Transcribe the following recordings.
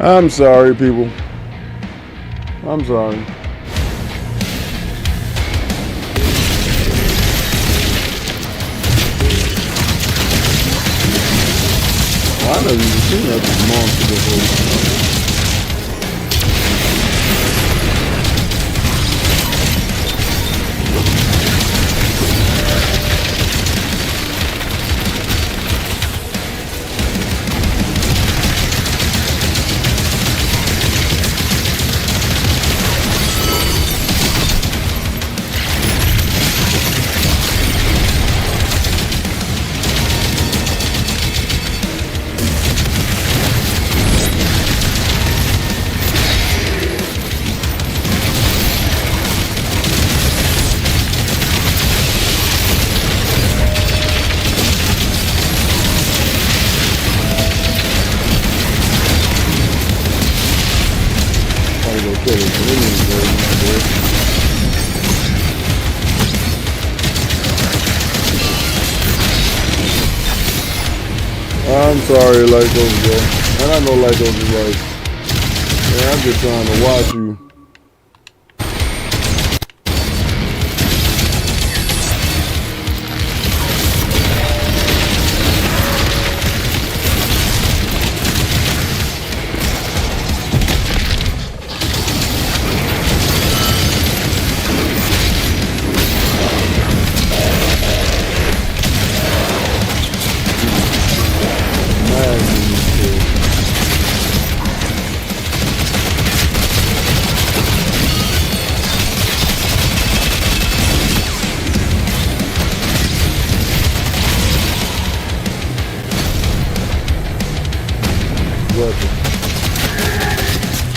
I'm sorry, people. I'm sorry. I never even seen that monster before. I'm sorry, Lycos, bro. And I know Lycos is like, man, I'm just trying to watch you.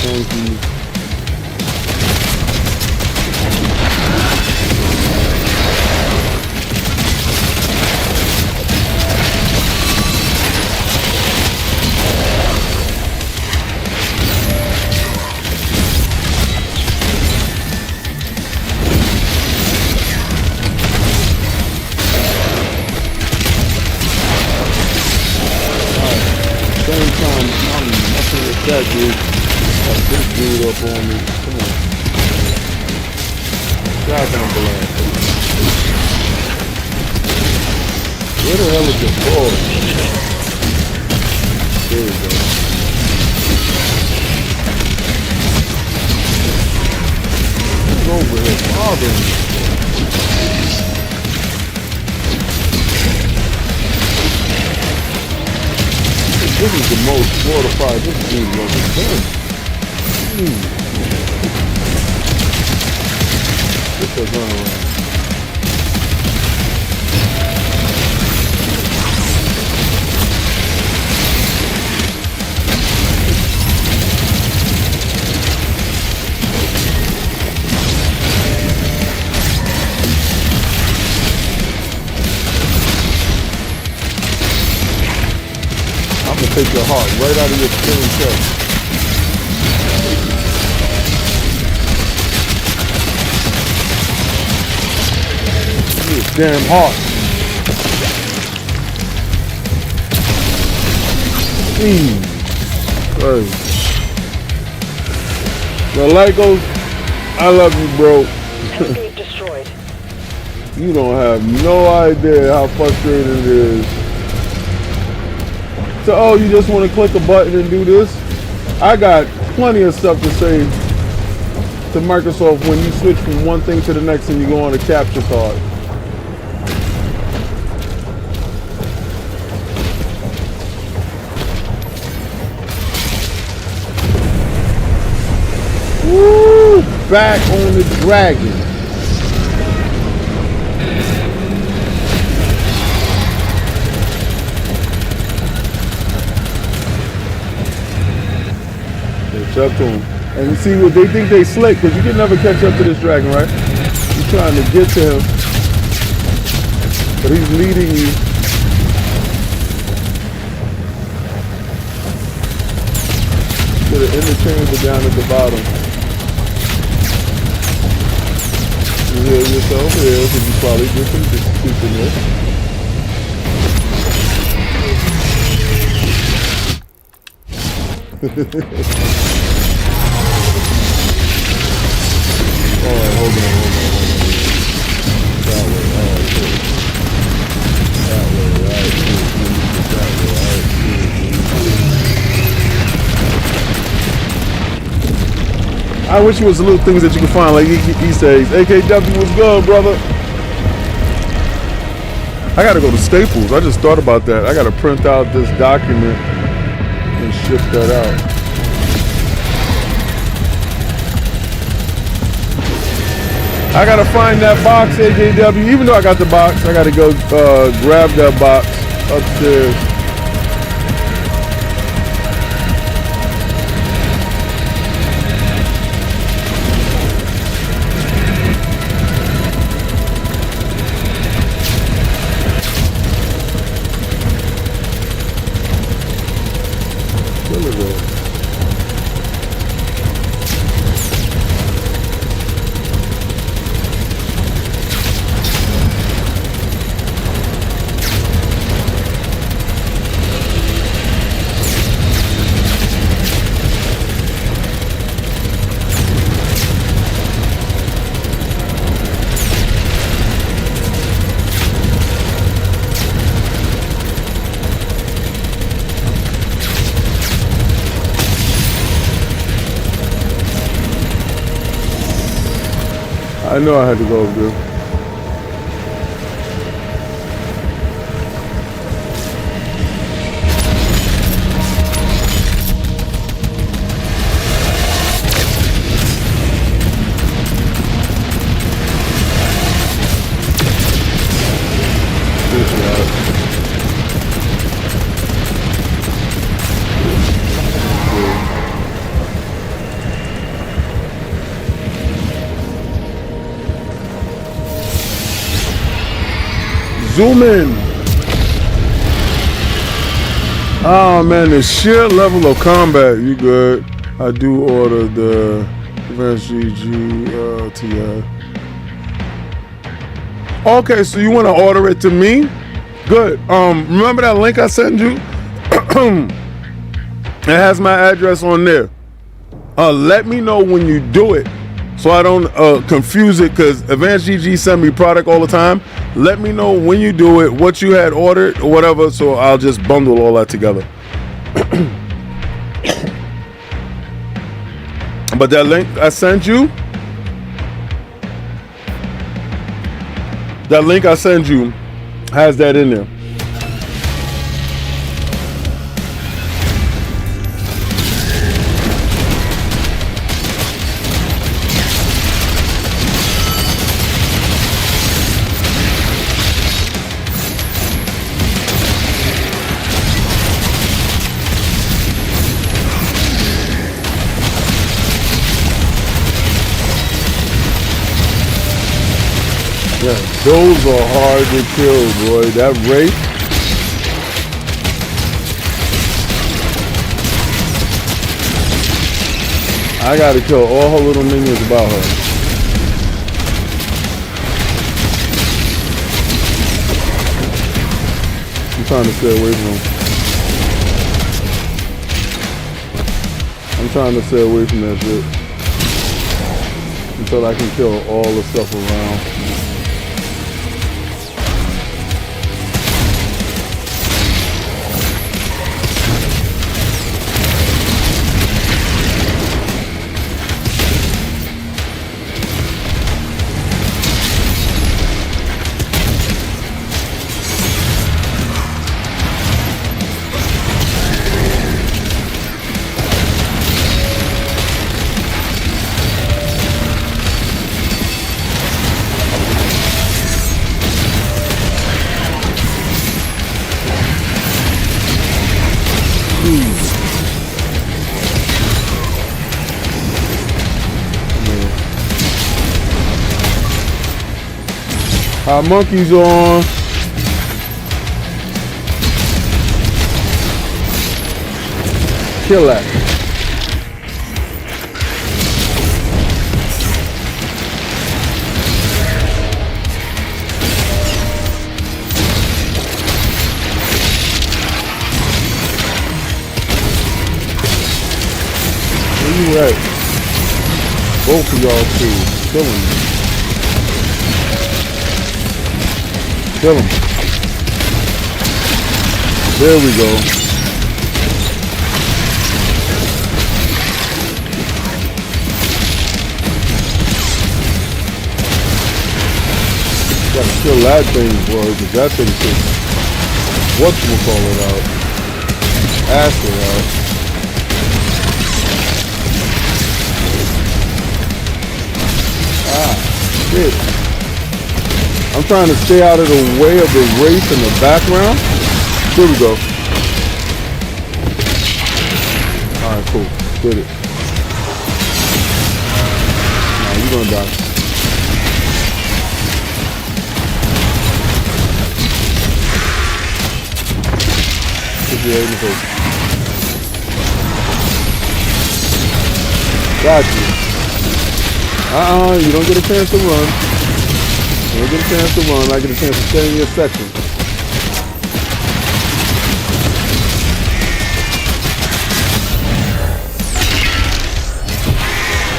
Thank you. Same time, I'm messing with that dude. Like this dude up on me. Come on. Goddamn blast. Where the hell is your ball? There we go. Who's over here bothering me? This is the most fortified this dude's ever done. Get that gun around. I'm gonna take your heart right out of your spinning chest. Damn heart. Crazy. The Lycos, I love you, bro. Escape destroyed. You don't have no idea how frustrating it is. So, oh, you just want to click a button and do this? I got plenty of stuff to say to Microsoft when you switch from one thing to the next and you go on a capture card. Woo! Back on the dragon. Catch up to him. And you see what they think they slick, because you can never catch up to this dragon, right? You're trying to get to him. But he's leading you. Put an interchangeable down at the bottom. You heal yourself here, because you probably did some stupidness. Alright, hold on. That way, alright, cool. That way, alright, cool. That way, alright, cool. I wish it was the little things that you could find, like Easter eggs. AKW was good, brother. I gotta go to Staples. I just thought about that. I gotta print out this document and ship that out. I gotta find that box, AKW. Even though I got the box, I gotta go grab that box upstairs. I know I had to go over there. Zoom in. Oh man, the sheer level of combat. You good? I do order the Advanced GG TI. Okay, so you want to order it to me? Good. Remember that link I sent you? It has my address on there. Let me know when you do it, so I don't confuse it, because Advanced GG send me product all the time. Let me know when you do it, what you had ordered or whatever, so I'll just bundle all that together. But that link I sent you, has that in there. Yeah, those are hard to kill, boy. That Wraith. I gotta kill all her little minions about her. I'm trying to stay away from them. I'm trying to stay away from that shit until I can kill all the stuff around. Our monkey's on. Kill that. you at? Both of y'all too. Kill him. Kill him. There we go. Gotta kill that thing, boy, because that thing should whatchamacallit out. Acid out. Ah, shit. I'm trying to stay out of the way of the race in the background. Here we go. Alright, cool. Did it. Nah, you're gonna die. Put your head in the face. Got you. You don't get a chance to run. You don't get a chance to run. I get a chance to stay in your section.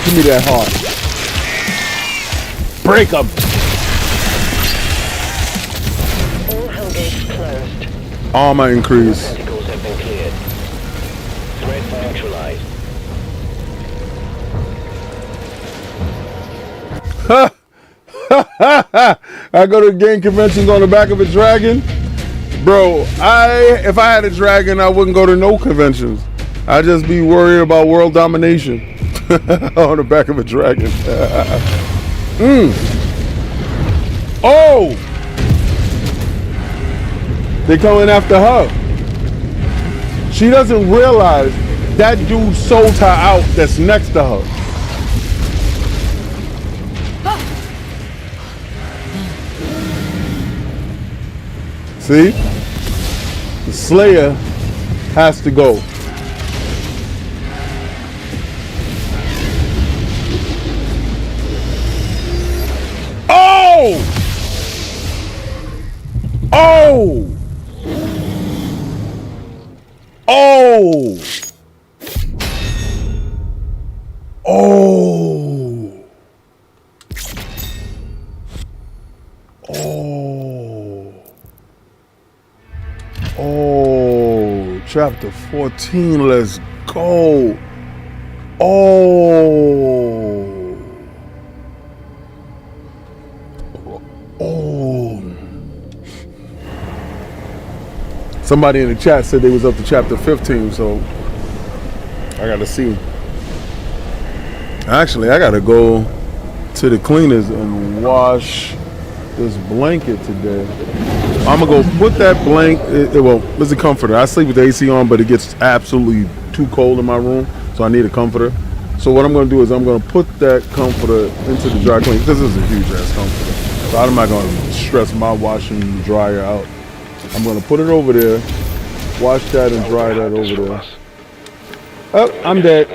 Give me that heart. Break up. All hell gates closed. Armor increase. Tentacles have been cleared. Threat neutralized. I go to game conventions on the back of a dragon. Bro, if I had a dragon, I wouldn't go to no conventions. I'd just be worried about world domination on the back of a dragon. Oh! They coming after her. She doesn't realize that dude sold her out that's next to her. See? The Slayer has to go. Oh! Oh! Oh! Oh! Oh! Oh! Chapter 14, let's go! Oh! Oh! Somebody in the chat said they was up to chapter 15, so I gotta see. Actually, I gotta go to the cleaners and wash this blanket today. I'm gonna go put that it's a comforter. I sleep with the AC on, but it gets absolutely too cold in my room, so I need a comforter. So what I'm gonna do is I'm gonna put that comforter into the dry clean, because this is a huge ass comforter. So I'm not gonna stress my washing dryer out. I'm gonna put it over there, wash that and dry that over there. Oh, I'm dead.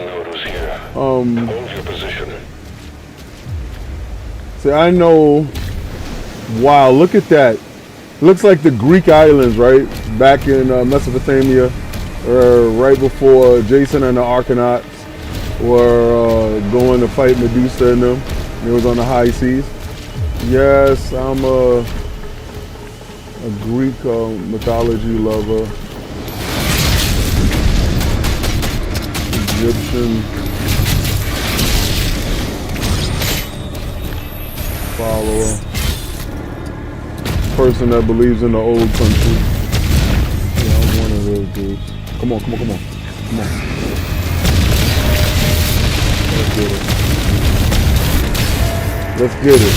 See, I know. Wow, look at that. Looks like the Greek islands, right? Back in Mesopotamia, right before Jason and the Argonauts were going to fight Medusa and them. It was on the high seas. Yes, I'm a Greek mythology lover. Egyptian follower. Person that believes in the old country. Yeah, I'm one of those dudes. Come on, come on, come on. Come on. Let's get it. Let's get it.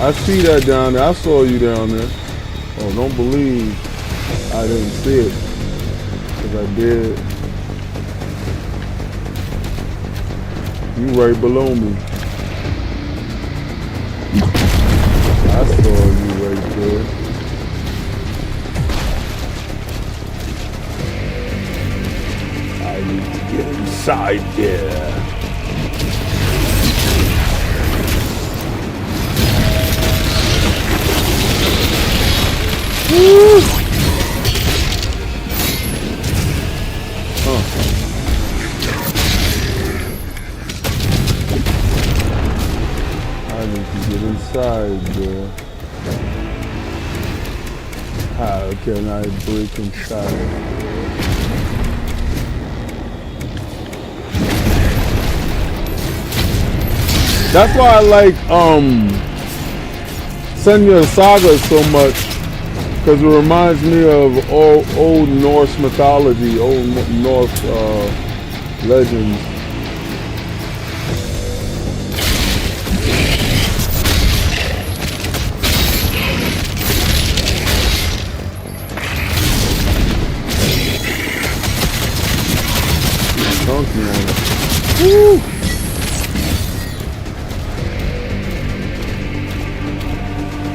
I see that down there. I saw you down there. Oh, don't believe I didn't see it. Because I did. You right below me. I saw you right there. I need to get inside there. Woo! can I break inside? That's why I like Senua Saga so much, because it reminds me of old Norse mythology, old Norse legends. Chunky on it. Woo!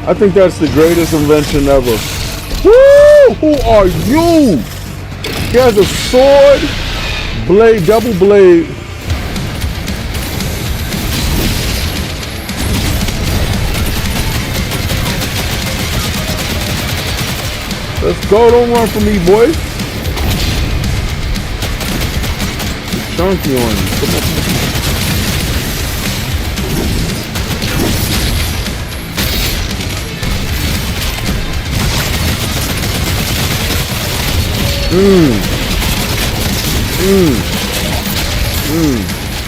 I think that's the greatest invention ever. Woo! Who are you? He has a sword, blade, double blade. Let's go, don't run from me, boy. Chunky on you. Come on.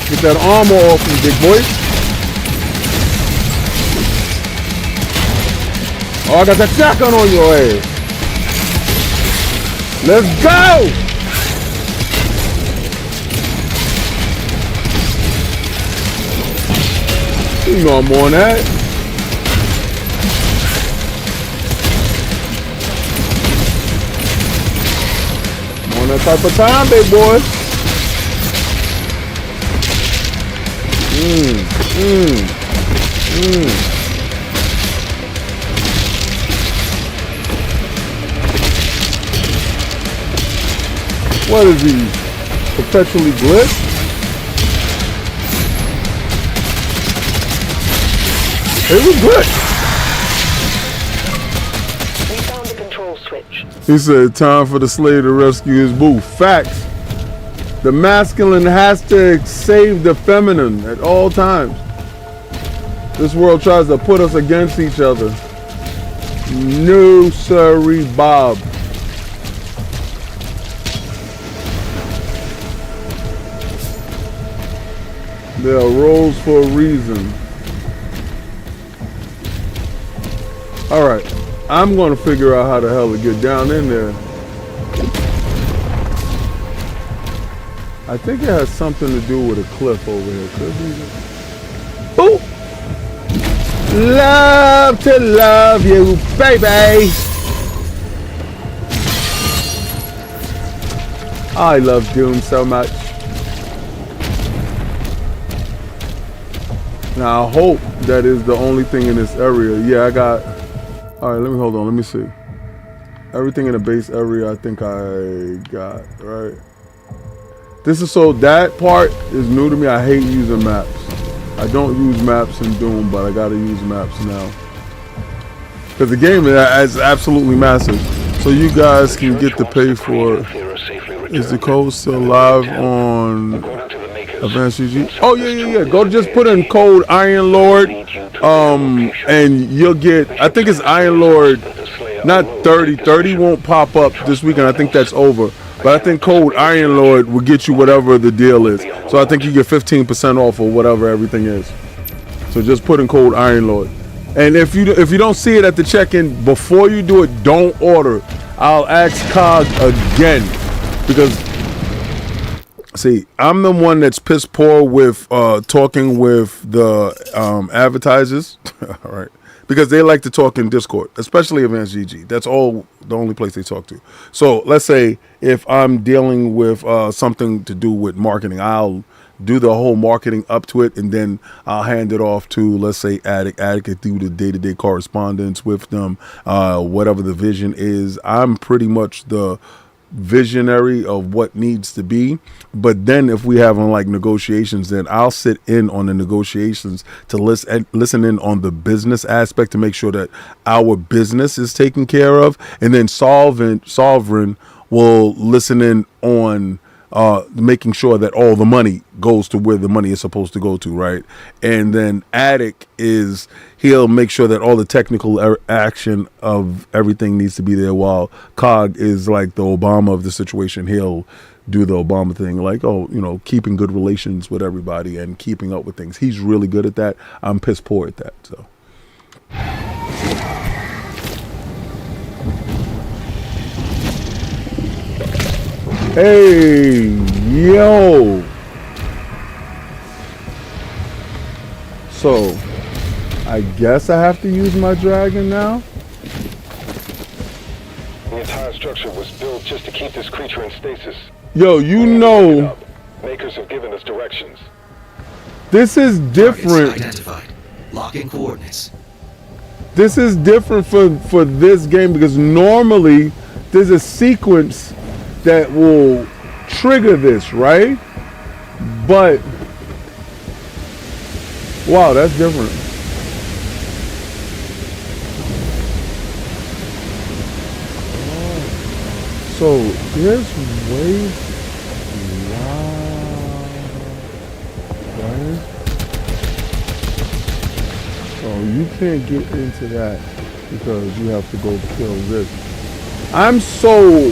Get that armor off you, big boy. Oh, I got that shotgun on your ass. Let's go! You know I'm on that. On that type of time, big boy. What is he? Perpetually glitch? It was good. We found the control switch. He said, time for the slave to rescue his boo. Facts. The masculine has to save the feminine at all times. This world tries to put us against each other. No, sorry, Bob. There are roles for a reason. All right, I'm going to figure out how the hell to get down in there. I think it has something to do with a cliff over here. Could be. Boop! Love to love you, baby. I love Doom so much. Now I hope that is the only thing in this area. Yeah, I got. All right, hold on. Let me see. Everything in the base area, I think I got right. This is so that part is new to me. I hate using maps. I don't use maps in Doom, but I gotta use maps now because the game is absolutely massive. So you guys can get to pay for it. Is the code still live on Advanced GG? Oh yeah. Go just put in code Iron Lord, and you'll get. I think it's Iron Lord, not 30. 30 won't pop up this weekend. I think that's over. But I think code Iron Lord will get you whatever the deal is. So I think you get 15% off or whatever everything is. So just put in code Iron Lord. And if you don't see it at the check-in, before you do it, don't order. I'll ask COG again because see, I'm the one that's piss poor with talking with the advertisers. All right. Because they like to talk in Discord, especially Advanced GG. That's the only place they talk to. So let's say if I'm dealing with something to do with marketing, I'll do the whole marketing up to it, and then I'll hand it off to, let's say, Attic. Attic could do the day-to-day correspondence with them, whatever the vision is. I'm pretty much the visionary of what needs to be, but then if we have like negotiations, then I'll sit in on the negotiations to listen in on the business aspect to make sure that our business is taken care of, and then Sovereign will listen in on making sure that all the money goes to where the money is supposed to go to, right? And then Attic is, he'll make sure that all the technical action of everything needs to be there, while Cog is like the Obama of the situation. He'll do the Obama thing, like, oh, you know, keeping good relations with everybody and keeping up with things. He's really good at that. I'm piss poor at that, so. Hey, yo. So, I guess I have to use my dragon now? The entire structure was built just to keep this creature in stasis. Yo, you know, Makers have given us directions. this is different. Targets identified. Locking coordinates. This is different for this game, because normally there's a sequence that will trigger this, right? But wow, that's different. So there's ways. Wow. Right? So you can't get into that because you have to go kill this. I'm so.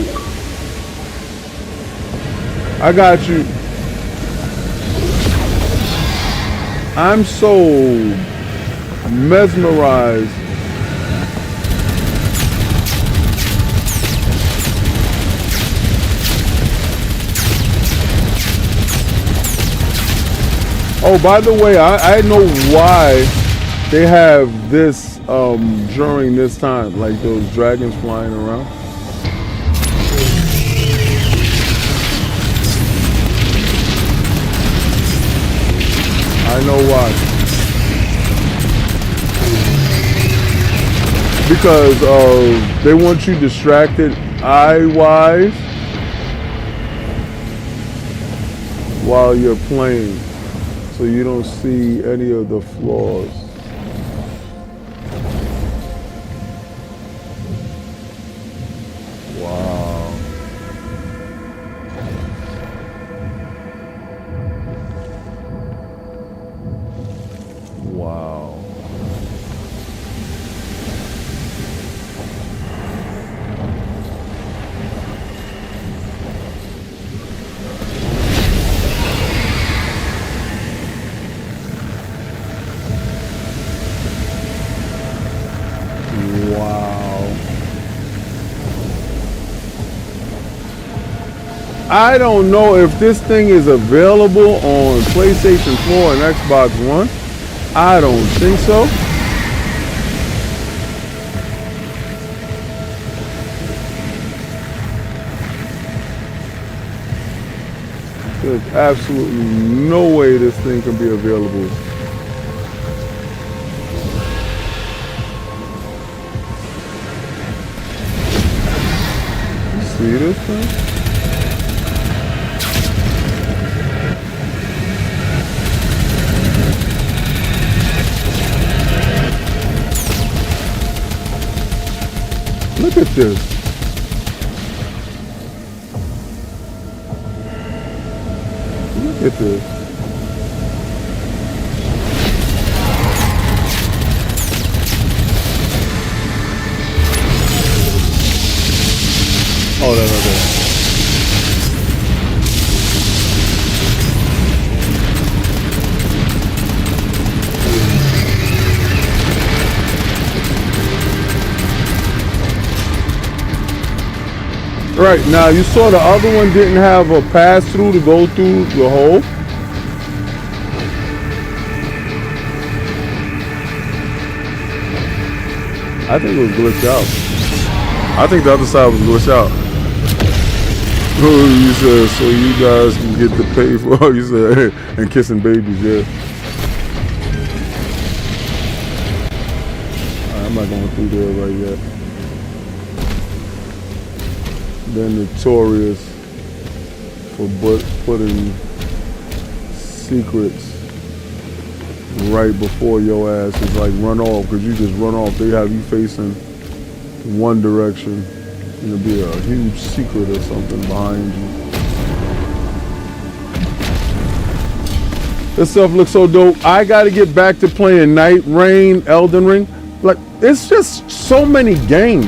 I got you. I'm so mesmerized. Oh, by the way, I know why they have this during this time, like those dragons flying around. I know why. Because they want you distracted eye-wise while you're playing, so you don't see any of the flaws. Wow. Wow. I don't know if this thing is available on PlayStation 4 and Xbox One. I don't think so. There's absolutely no way this thing can be available. You see this thing? Look at this. Look at this. Oh, no. Right, now you saw the other one didn't have a pass-through to go through the hole. I think it was glitched out. I think the other side was glitched out. Oh, you said, so you guys can get the pay for, you said, and kissing babies, yeah. I'm not going through there right yet. They're notorious for putting secrets right before your ass is like run off, because you just run off. They have you facing one direction and there'll be a huge secret or something behind you. This stuff looks so dope. I got to get back to playing Night Rain, Elden Ring. Like, it's just so many games.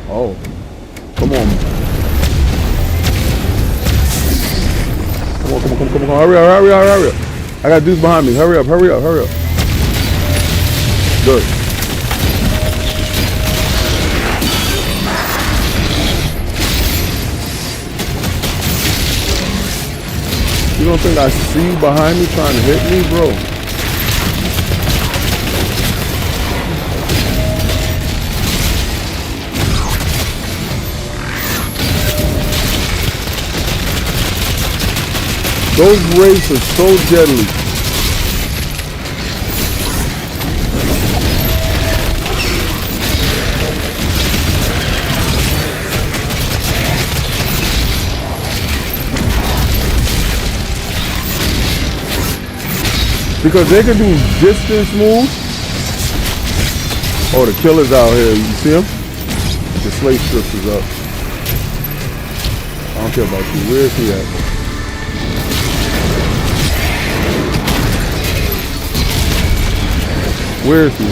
Oh, come on. Come on. Hurry up. I got dudes behind me. Hurry up. Good. You don't think I see you behind me trying to hit me, bro? Those wraiths are so deadly. Because they can do distance moves. Oh, the killer's out here. You see him? The slave strips is up. I don't care about you. Where is he at? Where is he?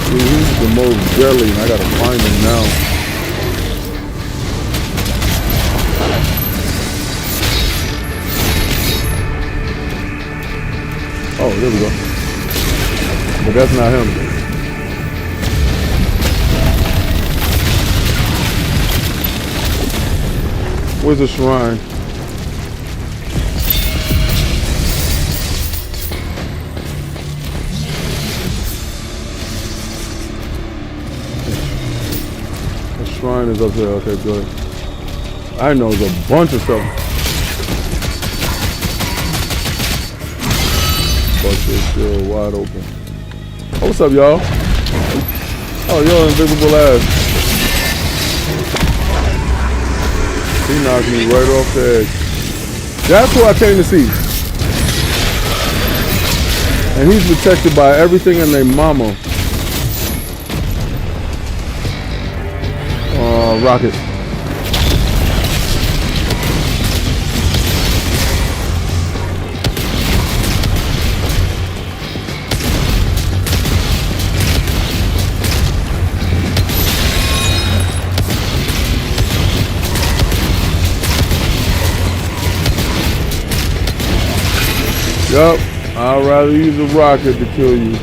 He's the most deadly, and I gotta find him now. Oh, there we go. But that's not him. Where's the shrine? Shrine is up there. Okay, good. I know there's a bunch of stuff. But it's still wide open. Oh, what's up, y'all? Oh, yo, invisible ass. He knocked me right off the edge. That's who I came to see. And he's protected by everything in their mama. Rocket. Yup, I'd rather use a rocket to kill you. I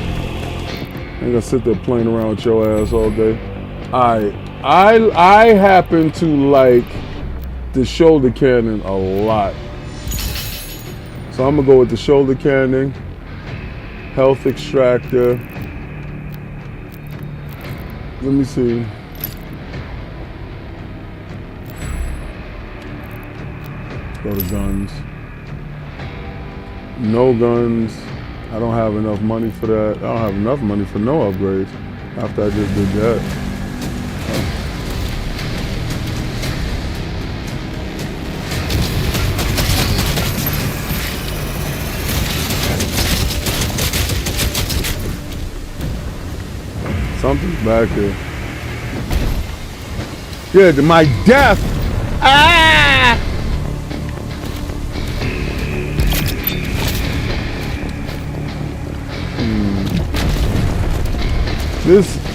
ain't gonna sit there playing around with your ass all day. I happen to like the shoulder cannon a lot. So I'm gonna go with the shoulder cannon, health extractor. Let me see. Let's go to guns. No guns. I don't have enough money for that. I don't have enough money for no upgrades after I just did that. Something's back here. Yeah, to my death. Ah!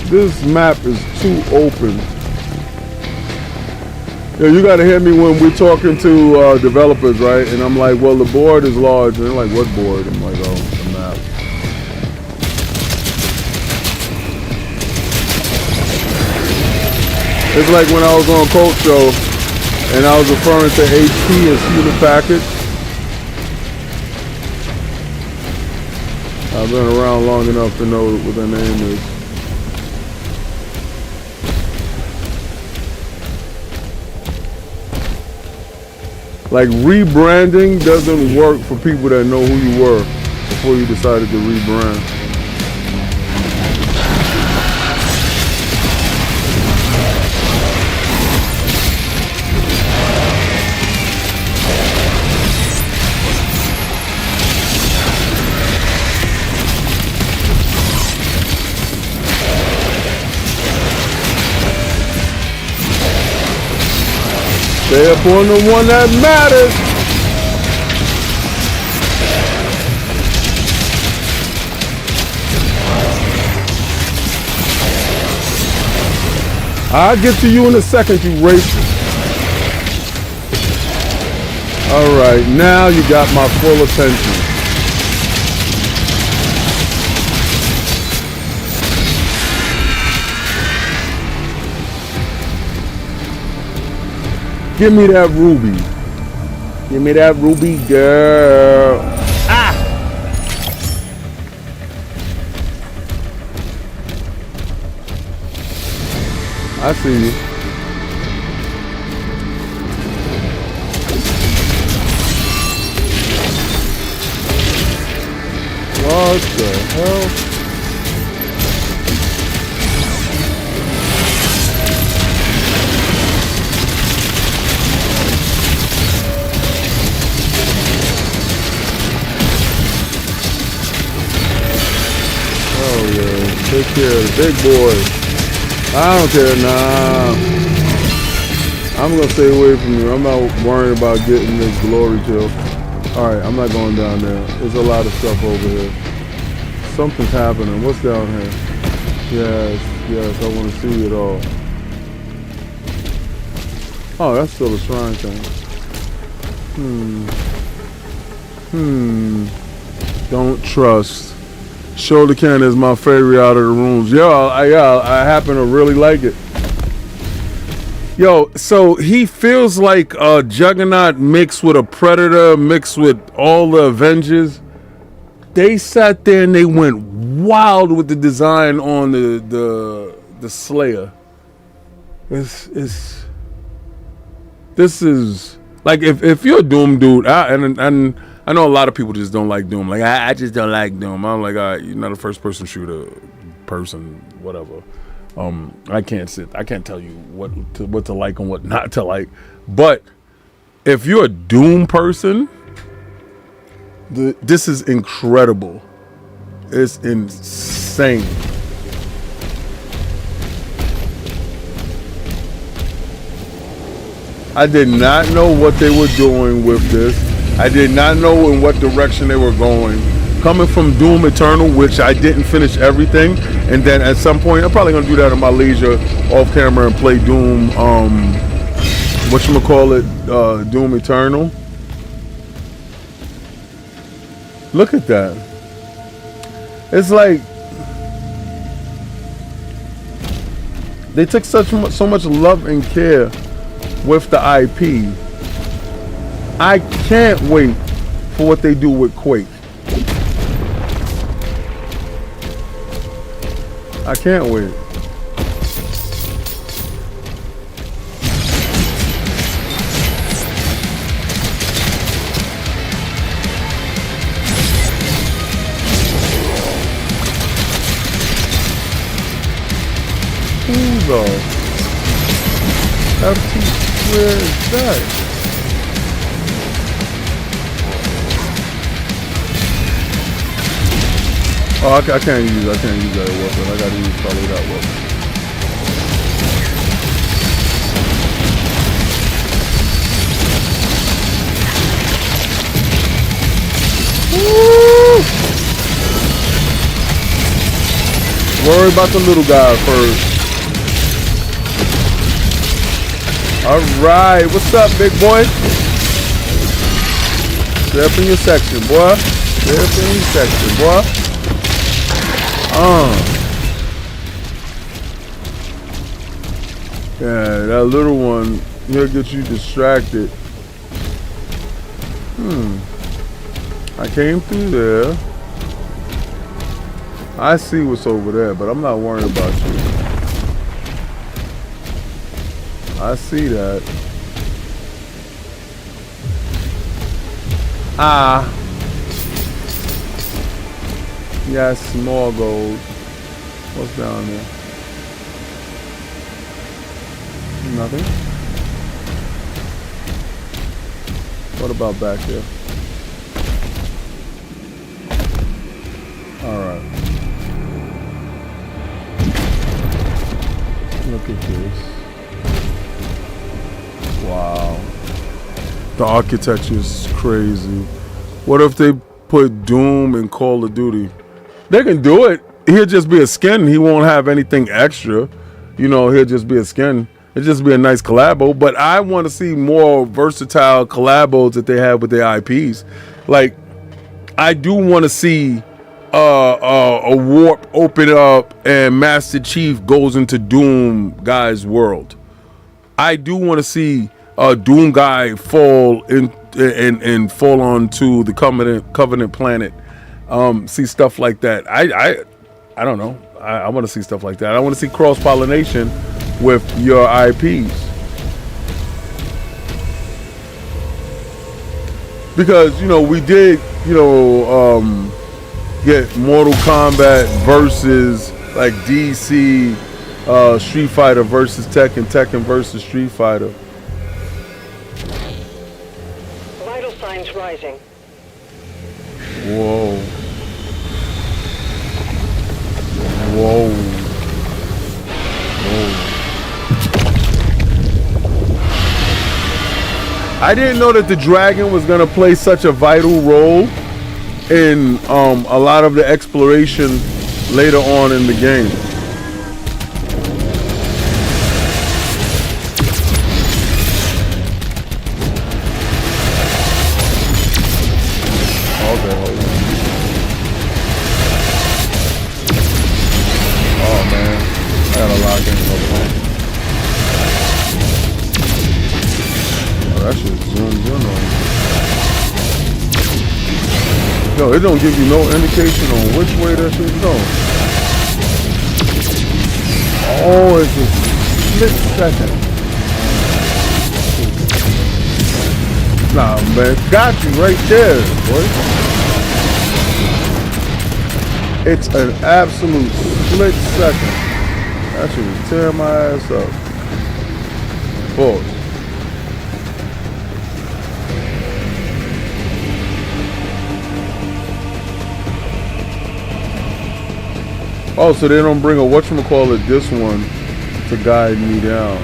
This map is too open. Yeah, you gotta hear me when we're talking to developers, right? And I'm like, well, the board is large. And they're like, what board? I'm like, oh, the map. It's like when I was on Colt Show and I was referring to HP as Hewlett Packard. I've been around long enough to know what their name is. Like, rebranding doesn't work for people that know who you were before you decided to rebrand. Stay up on the one that matters. I'll get to you in a second, you racist. All right, now you got my full attention. Give me that ruby. Give me that ruby, girl. Ah! I see you. What the hell? Oh yeah, take care of the big boy. I don't care, nah. I'm gonna stay away from you. I'm not worrying about getting this glory kill. Alright, I'm not going down there. There's a lot of stuff over here. Something's happening. What's down here? Yes, I want to see it all. Oh, that's still a shrine thing. Don't trust. Shoulder cannon is my favorite out of the rooms. I happen to really like it. Yo, so he feels like a Juggernaut mixed with a Predator, mixed with all the Avengers. They sat there and they went wild with the design on the Slayer. This is like if you're a Doom dude, and I know a lot of people just don't like Doom. Like I just don't like Doom. I'm like, all right, you're not a first-person shooter person, whatever. I can't tell you what to like and what not to like. But if you're a Doom person, this is incredible. It's insane. I did not know what they were doing with this. I did not know in what direction they were going. Coming from Doom Eternal, which I didn't finish everything, and then at some point, I'm probably gonna do that in my leisure, off camera, and play Doom. Whatchamacallit, Doom Eternal. Look at that. It's like they took so much love and care with the IP. I can't wait for what they do with Quake. I can't wait. Who the FT, where is that? Oh, I can't use that weapon. I gotta use probably that weapon. Woo! Worry about the little guy first. Alright, what's up, big boy? Step in your section, boy. Step in your section, boy. Yeah, that little one, he'll get you distracted. I came through there. I see what's over there, but I'm not worrying about you. I see that. Yeah, small gold. What's down there? Nothing. What about back here? Alright. Look at this. Wow. The architecture is crazy. What if they put Doom in Call of Duty? They can do it. He'll just be a skin. He won't have anything extra. You know, he'll just be a skin. It'll just be a nice collabo. But I want to see more versatile collabos that they have with their IPs. Like, I do want to see a warp open up and Master Chief goes into Doom guy's world. I do want to see a Doom guy fall in and fall onto the Covenant planet. See stuff like that. I don't know. I want to see stuff like that. I want to see cross pollination with your IPs, because you know we did get Mortal Kombat versus like DC, Street Fighter versus Tekken, Tekken versus Street Fighter. Vital signs rising. Whoa. Whoa. Whoa. I didn't know that the dragon was gonna play such a vital role in a lot of the exploration later on in the game. Okay, hold on. Oh man, I gotta lock in. Hold on. Oh, that shit zoomed in on me. Yo, it don't give you no indication on which way that shit's going. Oh, it's a split second. Nah, man, got you right there, boy. It's an absolute split second. That shit was tearing my ass up. Pause. Oh, so they don't bring a whatchamacallit this one to guide me down.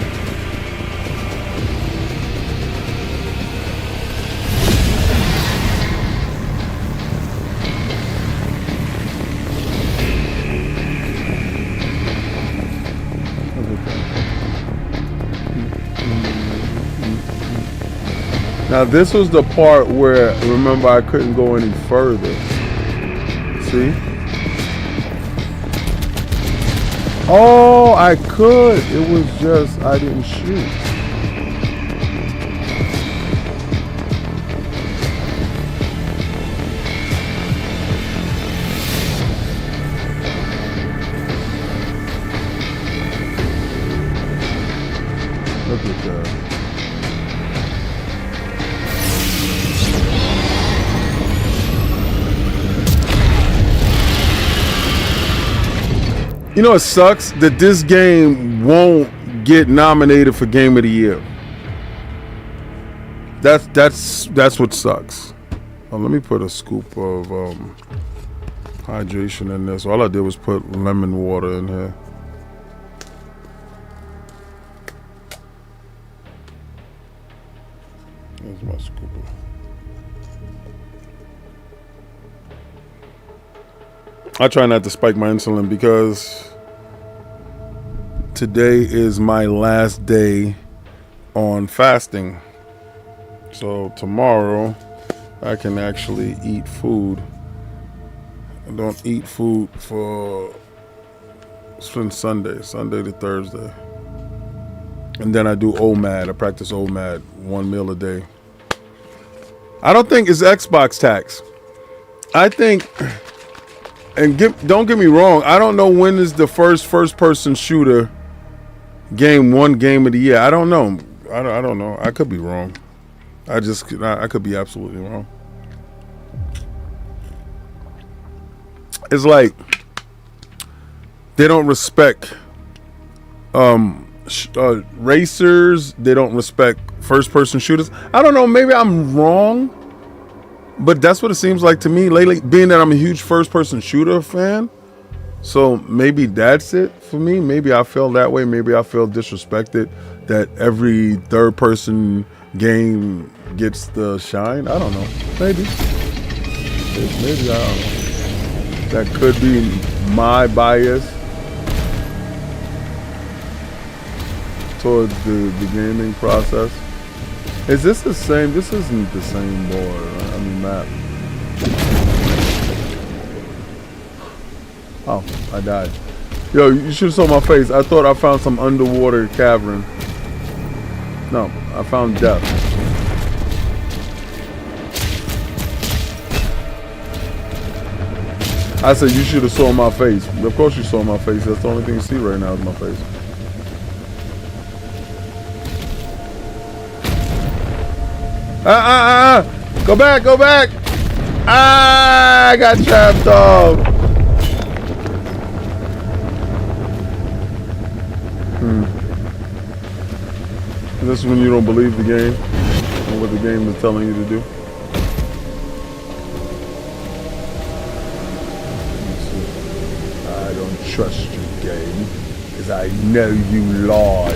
Now this was the part where, remember, I couldn't go any further. See? Oh, I could. It was just I didn't shoot. Look at that. You know, it sucks that this game won't get nominated for Game of the Year. That's what sucks. Oh, let me put a scoop of hydration in this. All I did was put lemon water in here. There's my scooper. I try not to spike my insulin because today is my last day on fasting. So tomorrow I can actually eat food. I don't eat food since Sunday to Thursday. And then I do OMAD. I practice OMAD, 1 meal a day. I don't think it's Xbox tax. I think... And don't get me wrong, I don't know when is the first-person shooter game won Game of the Year. I don't know. I don't know. I could be wrong. I could be absolutely wrong. It's like they don't respect racers. They don't respect first-person shooters. I don't know. Maybe I'm wrong. But that's what it seems like to me lately, being that I'm a huge first-person shooter fan. So maybe that's it for me. Maybe I feel that way. Maybe I feel disrespected that every third-person game gets the shine. I don't know. Maybe I don't know. That could be my bias towards the gaming process. Is this the same? This isn't the same board, right? I mean map. Oh, I died. Yo, you should have saw my face. I thought I found some underwater cavern. No, I found death. I said you should have saw my face. Of course you saw my face. That's the only thing you see right now is my face. Go back, go back. I got trapped off. This is when you don't believe the game and what the game is telling you to do. I don't trust you, game, because I know you lie.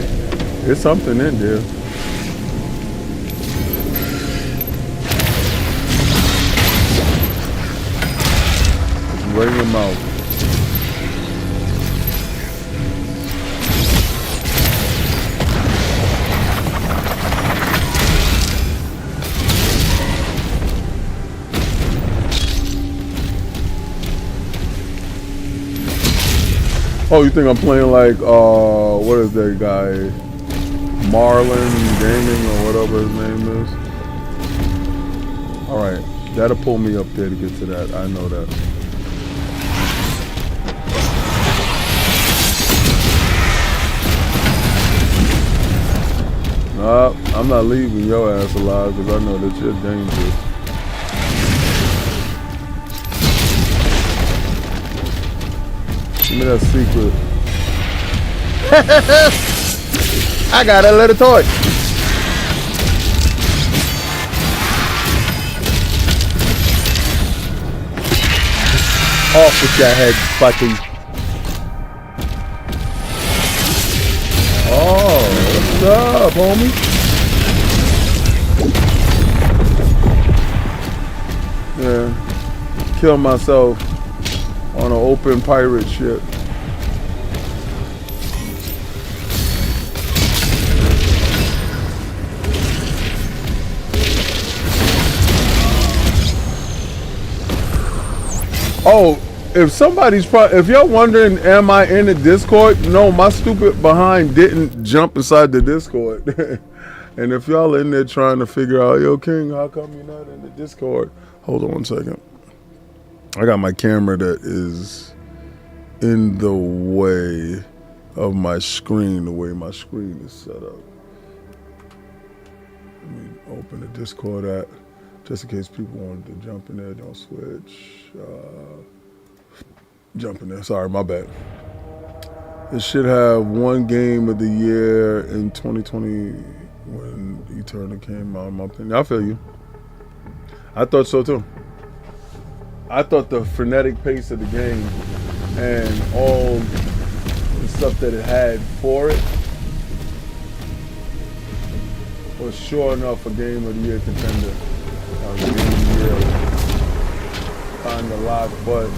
There's something in there. It's right in your mouth. Oh, you think I'm playing like, what is that guy? Marlin Gaming or whatever his name is. Alright, that'll pull me up there to get to that. I know that. I'm not leaving your ass alive because I know that you're dangerous. Give me that secret. I got a little toy. Off with your head, buddy. Oh, what's up, homie? Yeah, kill myself on an open pirate ship. Oh, if y'all wondering, am I in the Discord? No, my stupid behind didn't jump inside the Discord. And if y'all in there trying to figure out, yo, King, how come you're not in the Discord? Hold on one second. I got my camera that is in the way of my screen, the way my screen is set up. Let me open the Discord app just in case people wanted to jump in there. Don't switch. Jump in there. Sorry, my bad. It should have one game of the year in 2020 when Eternal came out, in my opinion. I feel you. I thought so too. I thought the frenetic pace of the game and all the stuff that it had for it was sure enough a game of the year contender. Game of the year kind of lock, but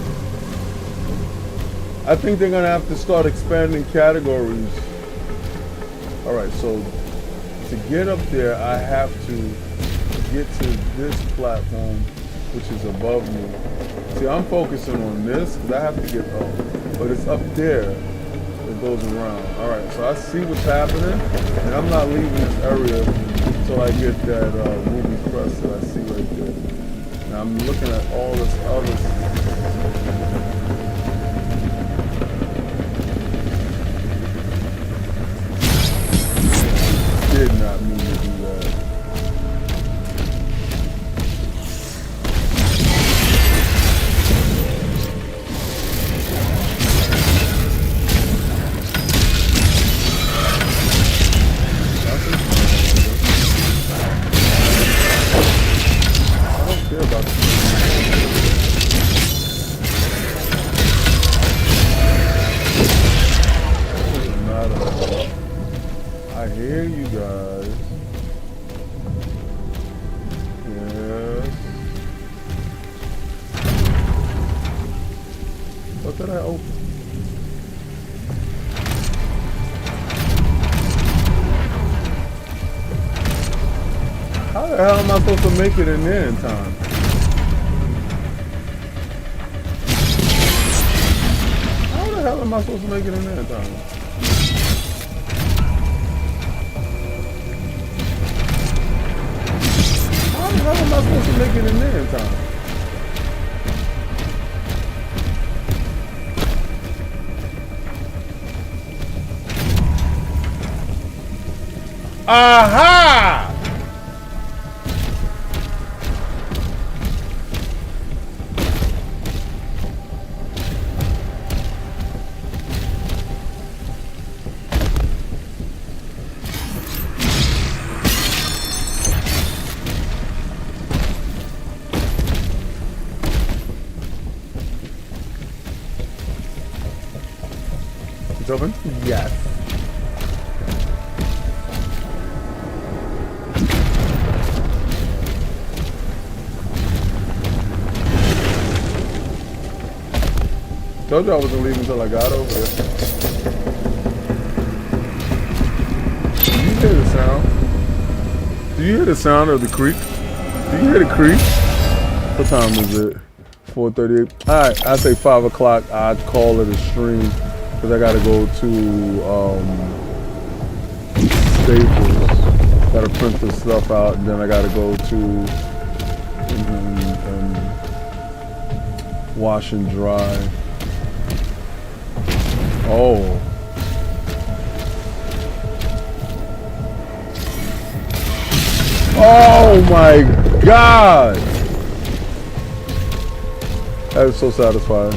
I think they're gonna have to start expanding categories. All right, so to get up there, I have to get to this platform, which is above me. See, I'm focusing on this because I have to get up, but it's up there that goes around. All right, so I see what's happening, and I'm not leaving this area until I get that ruby crest that I see right there. Now I'm looking at all this other did not mean to do that. I don't care about this. Doesn't matter. I hear you guys. did I open? How the hell am I supposed to make it in there in time? How the hell am I supposed to make it in there in time? How the hell am I supposed to make it in there in time? Aha! It's open? Yes. Told you I wasn't leaving until I got over there. Do you hear the sound? Do you hear the sound of the creek? Do you hear the creek? What time is it? 4:38. All right, I say 5 o'clock. I'd call it a stream because I got to go to Staples. Got to print this stuff out, and then I got to go to wash and dry. Oh. Oh my God. That is so satisfying.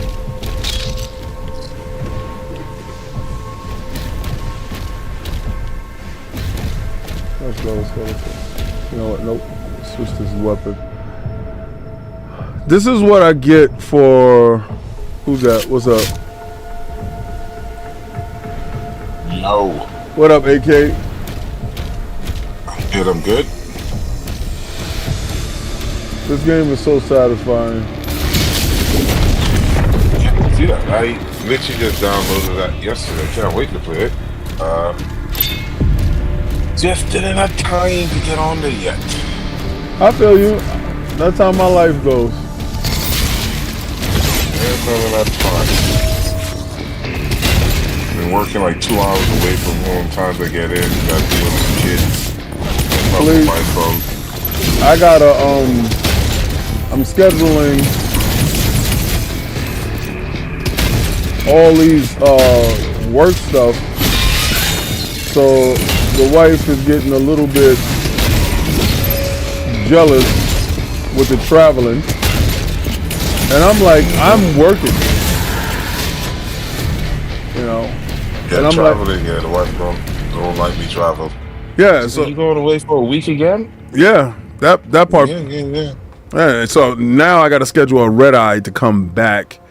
Let's go. You know what? Nope. Switch this weapon. This is what I get for... Who's that? What's up? Yo. What up, AK? I'm good. This game is so satisfying. Yeah, I literally just downloaded that yesterday. Can't wait to play it. Just didn't have time to get on there yet. I feel you. That's how my life goes. That's fine. Been working like 2 hours away from home. Time to get in. Got to deal with the kids. Please. My phone. I gotta I'm scheduling all these work stuff, so the wife is getting a little bit jealous with the traveling, and I'm like, I'm working, you know. Yeah, and I'm traveling. Yeah, the wife don't like me travel. Yeah, so you going away for a week again? Yeah, that part. Yeah. Yeah, so now I got to schedule a red eye to come back,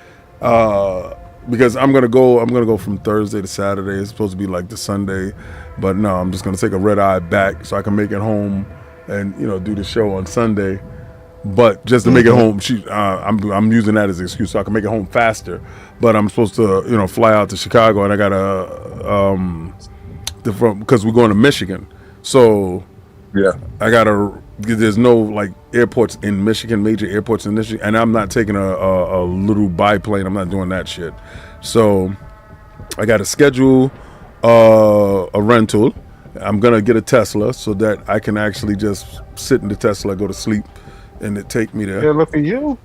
because I'm gonna go from Thursday to Saturday. It's supposed to be like the Sunday, but no, I'm just gonna take a red eye back so I can make it home and do the show on Sunday. But just to make it home, I'm using that as an excuse so I can make it home faster. But I'm supposed to fly out to Chicago, and I gotta because we're going to Michigan, so yeah, I gotta. There's no like airports in Michigan, major airports in Michigan, and I'm not taking a little biplane. I'm not doing that shit. So I got to schedule a rental. I'm gonna get a Tesla so that I can actually just sit in the Tesla, go to sleep, and it take me there. Yeah, look at you,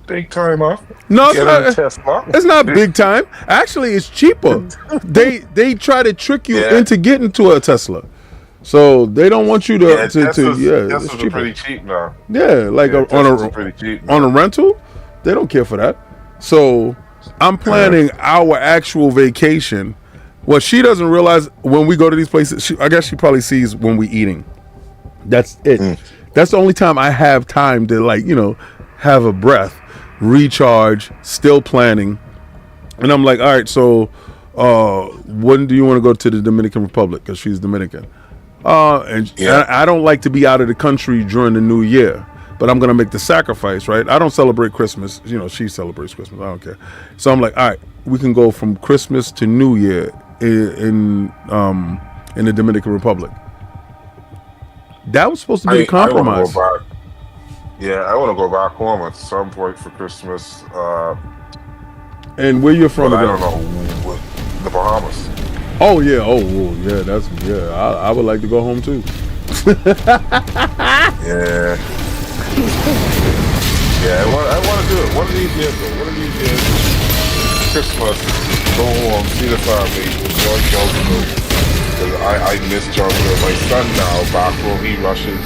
big time off. No, it's not big time. Actually, it's cheaper. they try to trick you into getting to a Tesla. So they don't want you to Teslas are pretty cheap now. Yeah, like on a rental, they don't care for that. So I'm planning our actual vacation. What she doesn't realize when we go to these places, I guess she probably sees when we eating. That's it. That's the only time I have time to have a breath, recharge, still planning. And I'm like, all right, so when do you want to go to the Dominican Republic? Because she's Dominican. I don't like to be out of the country during the new year. but I'm gonna make the sacrifice, right? I don't celebrate Christmas. You know, she celebrates Christmas. I don't care. So I'm like, all right, we can go from Christmas to New Year in the Dominican Republic. That was supposed to be a compromise. I want to go back home at some point for Christmas. And where you're from? But I don't know, the Bahamas. Oh yeah, I would like to go home too. Yeah. Yeah, I want to do it. One of these years, Christmas, go home, see the family, enjoy jungle. Because I miss jungle. My son now, back home, he rushes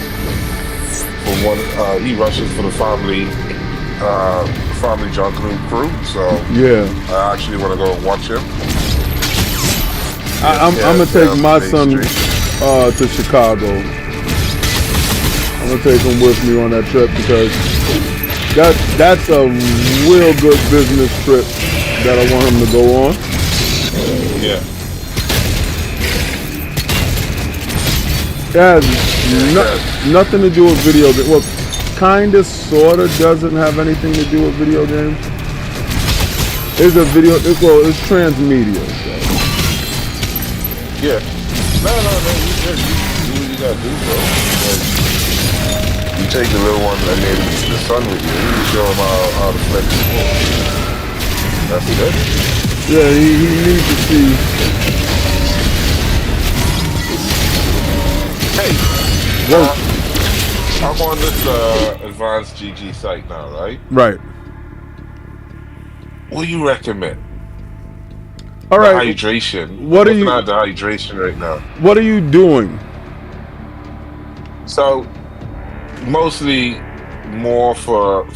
for the family jungle crew. So yeah, I actually want to go and watch him. I'm gonna take my son to Chicago. I'm gonna take him with me on that trip because that's a real good business trip that I want him to go on. Yeah. It has nothing to do with video games. Well, kinda, sorta doesn't have anything to do with video games. It's a video. It's transmedia. So. Yeah. No, you do what you gotta do, bro. Like, you take the little one and maybe the son with you. You show him how to flex the ball. That's it. Yeah, he needs to see. Hey, I'm on this advanced GG site now, right? Right. What do you recommend? All right. Hydration. What are you? Looking at the hydration right now. What are you doing? So, mostly more for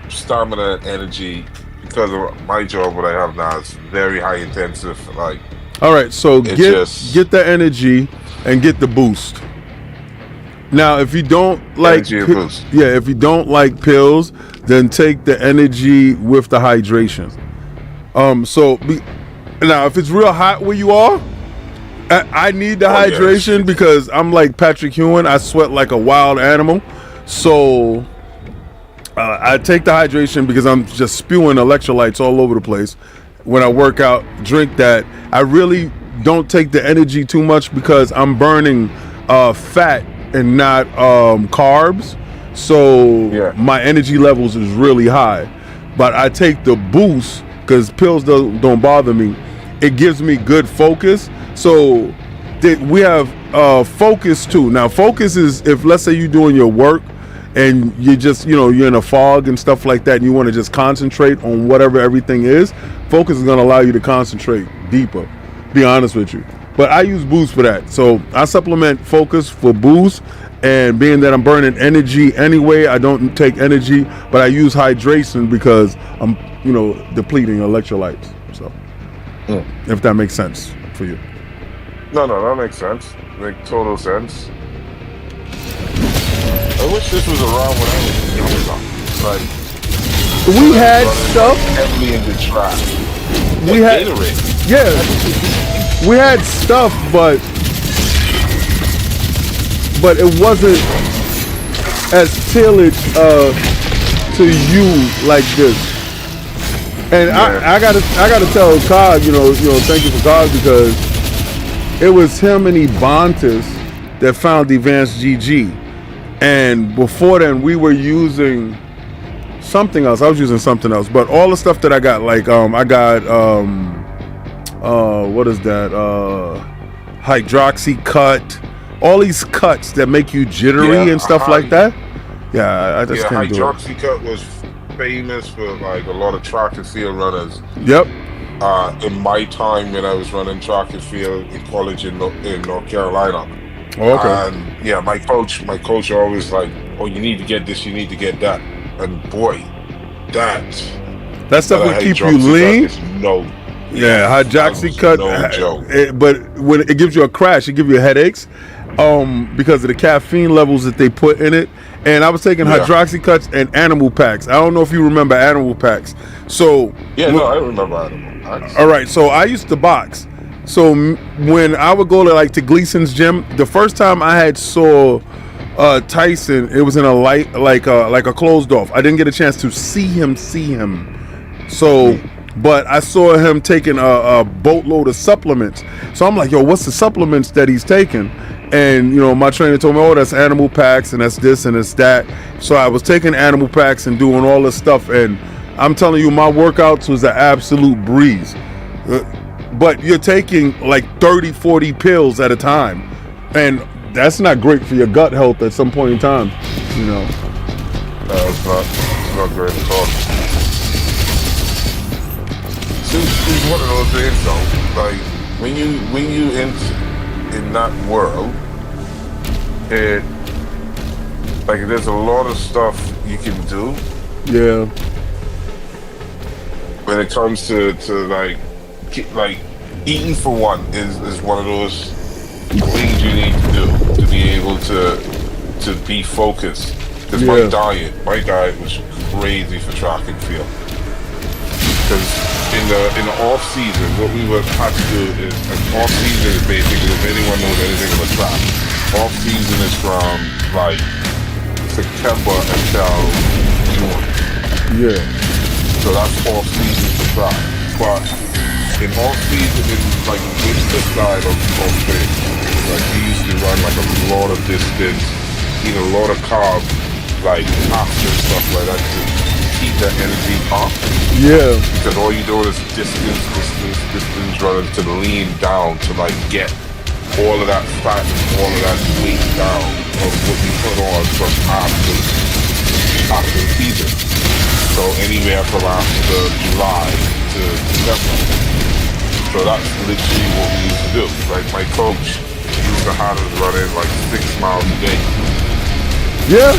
stamina and energy because of my job. What I have now is very high intensive. Like, all right. So get the energy and get the boost. Now, if you don't like, if you don't like pills, then take the energy with the hydration. Now, if it's real hot where you are, I need the hydration because I'm like Patrick Ewing. I sweat like a wild animal. So I take the hydration because I'm just spewing electrolytes all over the place. When I work out, drink that. I really don't take the energy too much because I'm burning fat and not carbs. So my energy levels is really high. But I take the boost because pills don't bother me. It gives me good focus. So we have focus too. Now focus is if let's say you're doing your work and you just you're in a fog and stuff like that and you want to just concentrate on whatever everything is, focus is going to allow you to concentrate deeper, be honest with you. But I use boost for that. So I supplement focus for boost, and being that I'm burning energy anyway, I don't take energy, but I use hydration because I'm depleting electrolytes. So if that makes sense for you. No, that makes sense. Makes total sense. I wish this was around when I was younger. Like, we had stuff heavily in the trap. We had we had stuff, but it wasn't as tailored to you like this. And I gotta tell Cog, thank you for Cog because it was him and Ebontis that found Advanced GG. And before then, we were using something else. I was using something else. But all the stuff that I got, like I got what is that? Hydroxy cut. All these cuts that make you jittery and stuff like that. Yeah, I just can't do it. Hydroxy cut was famous for like a lot of track and field runners. Yep. In my time when I was running track and field in college in North Carolina. Oh, okay. And yeah, my coach always like, oh, you need to get this, you need to get that. And boy, that stuff will keep you lean. Hydroxy cut. No joke. But when it gives you a crash, it gives you headaches because of the caffeine levels that they put in it. And I was taking hydroxy cuts and animal packs. I don't know if you remember animal packs. So I remember animal packs. All right, so I used to box. So when I would go to Gleason's gym, the first time I had saw Tyson. It was in a light, like a closed off. I didn't get a chance to see him. So, but I saw him taking a boatload of supplements. So I'm like, yo, what's the supplements that he's taking? And you know, my trainer told me, oh, that's animal packs and that's this and that's that. So I was taking animal packs and doing all this stuff. And I'm telling you, my workouts was an absolute breeze. But you're taking like 30, 40 pills at a time. And that's not great for your gut health at some point in time, you know. It's not great at all. It's one of those things though. Like when you in that world, there's a lot of stuff you can do. Yeah. When it comes to like eating for one is one of those things you need to do to be able to be focused. Because my diet was crazy for track and field. Because in the off season, what we would have to do is off season is basically, if anyone knows anything about track, off season is from like September until June. Yeah. So that's off season for track. But in off season, in like winter side of things, like we used to run like a lot of distance, eat a lot of carbs, like pasta and stuff like that to keep that energy up. Yeah. Because all you do is distance running to lean down to like get all of that fat and all of that weight down of what you put on from after the season. So anywhere from after July to December. So that's literally what we used to do. Like my coach used to have us running like 6 miles a day. Yeah.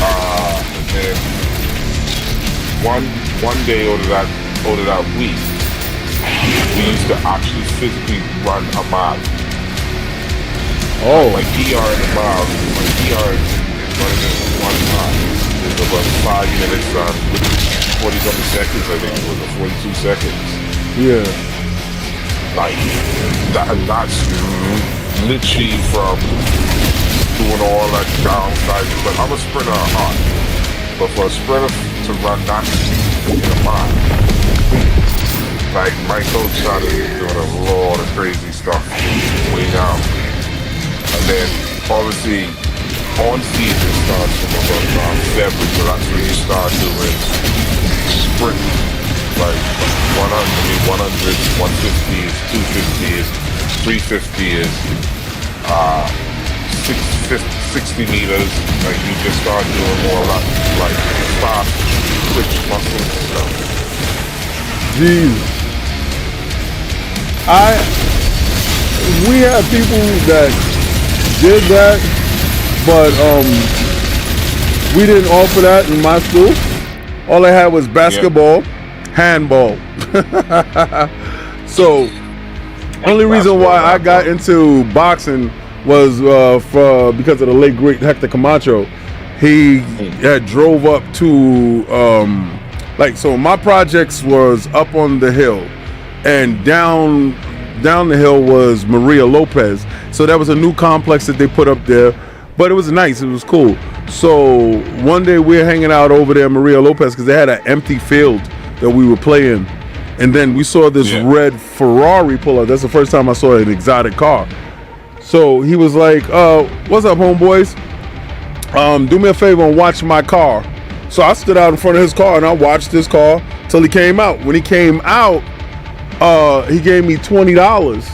And one day out of that week, we used to actually physically run a mile. Oh. My PR in a mile, my PR is running in 1 mile. It's about 5 minutes on 40-something seconds, I think it was, or 42 seconds. Yeah. Like, that's literally from doing all that downside. But I'm a sprinter at heart. But for a sprinter to run that in a mile, like my coach started doing a lot of crazy stuff way down. And then obviously on season starts from about February, so that's when you start doing sprint, like 100s, 150s, 250s, 350s, 60 meters. Like you just start doing more like fast twitch muscles and stuff. Jeez. We had people that did that, but we didn't offer that in my school. All I had was basketball, handball. So only reason why I got into boxing was because of the late great Hector Camacho. He had drove up to so my projects was up on the hill, and down the hill was Maria Lopez. So that was a new complex that they put up there, but it was nice. It was cool. So one day we were hanging out over there, Maria Lopez, because they had an empty field that we were playing, and then we saw this red Ferrari pull up. That's the first time I saw an exotic car. So he was like, "What's up, homeboys? Do me a favor and watch my car." So I stood out in front of his car and I watched his car till he came out. When he came out, he gave me $20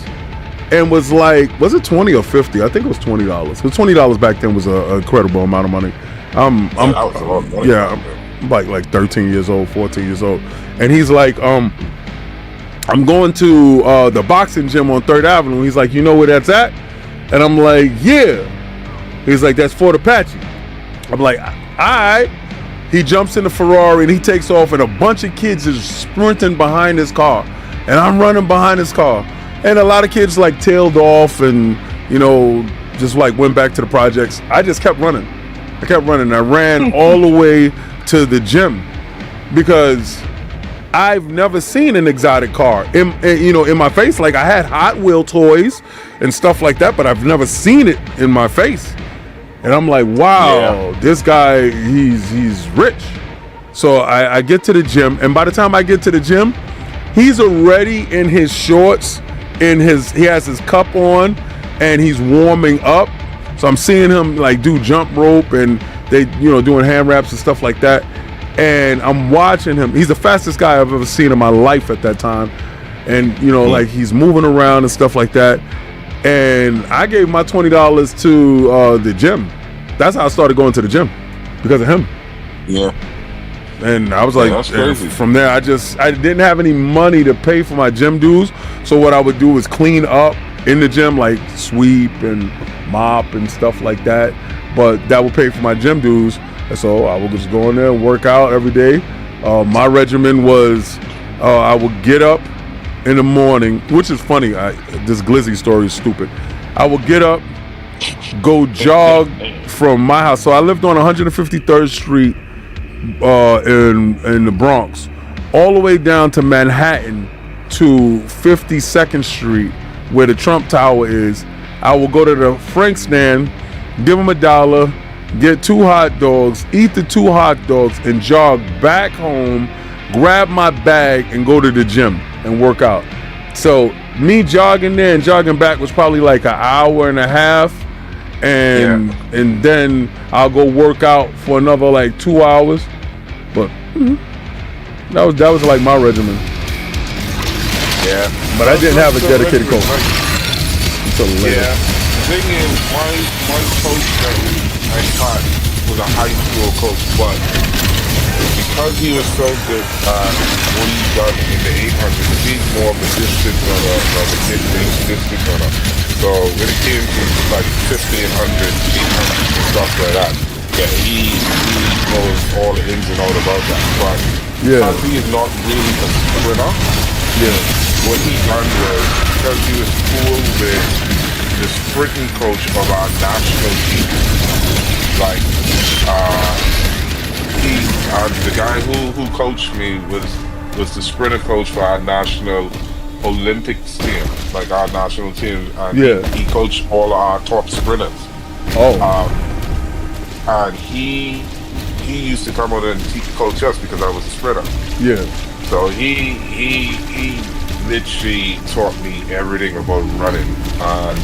and was like, was it 20 or 50? I think it was $20. Because $20 back then was a incredible amount of money. I'm like 13 years old, 14 years old. And he's like, I'm going to the boxing gym on 3rd Avenue. He's like, you know where that's at? And I'm like, yeah. He's like, that's Fort Apache. I'm like, all right. He jumps in the Ferrari and he takes off, and a bunch of kids is sprinting behind his car. And I'm running behind his car. And a lot of kids like tailed off and, you know, just like went back to the projects. I just kept running. I ran all the way to the gym because I've never seen an exotic car in my face. Like I had Hot Wheel toys and stuff like that, but I've never seen it in my face. And I'm like, wow, this guy, he's rich. So I get to the gym, and by the time I get to the gym, he's already in his shorts, he has his cup on, and he's warming up. So I'm seeing him like do jump rope, and they, doing hand wraps and stuff like that. And I'm watching him. He's the fastest guy I've ever seen in my life at that time. And, like he's moving around and stuff like that. And I gave my $20 to the gym. That's how I started going to the gym, because of him. Yeah. And I was like, that's crazy. From there, I didn't have any money to pay for my gym dues. So what I would do was clean up in the gym, like sweep and mop and stuff like that. But that would pay for my gym dues. And so I would just go in there and work out every day. My regimen was I would get up in the morning, which is funny. This Glizzy story is stupid. I would get up, go jog from my house. So I lived on 153rd Street in the Bronx, all the way down to Manhattan to 52nd Street, where the Trump Tower is. I will go to the Frank stand, give them $1, get 2 hot dogs, eat the 2 hot dogs, and jog back home, grab my bag, and go to the gym and work out. So me jogging there and jogging back was probably like an hour and a half, and then I'll go work out for another like 2 hours. But that was like my regimen. Yeah, but I didn't have a dedicated coach until later. Yeah, the thing is, my coach that I taught was a high school coach, but because he was so good at what he done in the 800s, he's more of a distance runner, like a mid-range distance runner. So when it came to like 1500, 800 and stuff like that, yeah, he knows all the ins and outs about that. But because he is not really a sprinter, what he done was, because he was cool with the sprinting coach of our national team, like the guy who coached me was the sprinter coach for our national Olympics team, like our national team, and he coached all our top sprinters. And he used to come out and coach us because I was a sprinter. Yeah. So he literally taught me everything about running. And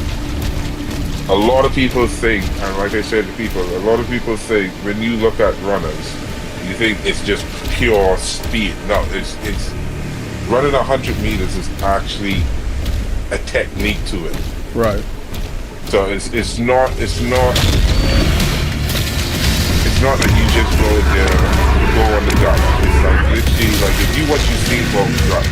a lot of people think, and like I said to people, a lot of people think when you look at runners, you think it's just pure speed. No, it's running 100 meters is actually a technique to it. Right. So it's not that you just go there and go on the dot. It's like literally like if you see Bob run,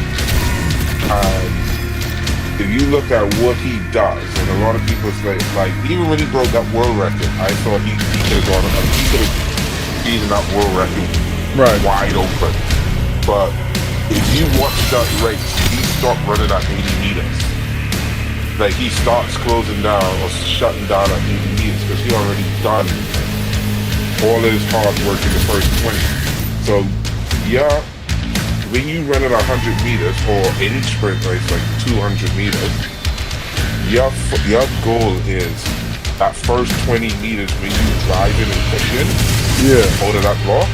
if you look at what he does, and a lot of people say like even when he broke that world record, I thought he could have beaten that world record wide open. But if you watch that race, he stopped running at 80 meters. Like he starts closing down or shutting down at 80 meters because he already done all of his hard work in the first 20. So when you run at 100 meters or any sprint race like 200 meters, your goal is that first 20 meters when you drive in and push in out of that box,